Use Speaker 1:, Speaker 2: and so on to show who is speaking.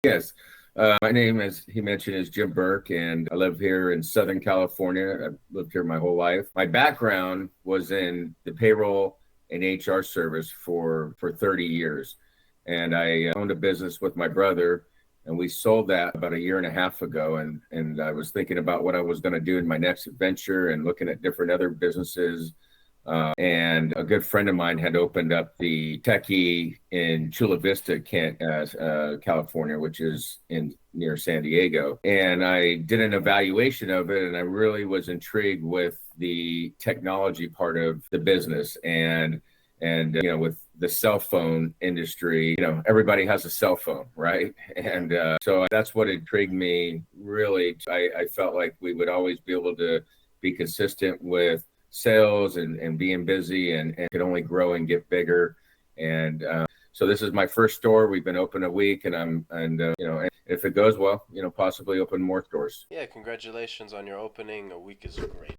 Speaker 1: Yes. My name, as he mentioned, is Jim Burke, and I live here in Southern California. I've lived here my whole life. My background was in the payroll and HR service for 30 years. And I owned a business with my brother, and we sold that about a year and a half ago. And I was thinking about what I was going to do in my next adventure and looking at different other businesses. And a good friend of mine had opened up the Techy in Chula Vista, California, which is in near San Diego. And I did an evaluation of it, and I really was intrigued with the technology part of the business. And with the cell phone industry, everybody has a cell phone, right? And so that's what intrigued me. Really, I felt like we would always be able to be consistent with sales and being busy and could only grow and get bigger. And so this is my first store. We've been open a week, and if it goes well, possibly open more stores.
Speaker 2: Yeah, congratulations on your opening. A week is great.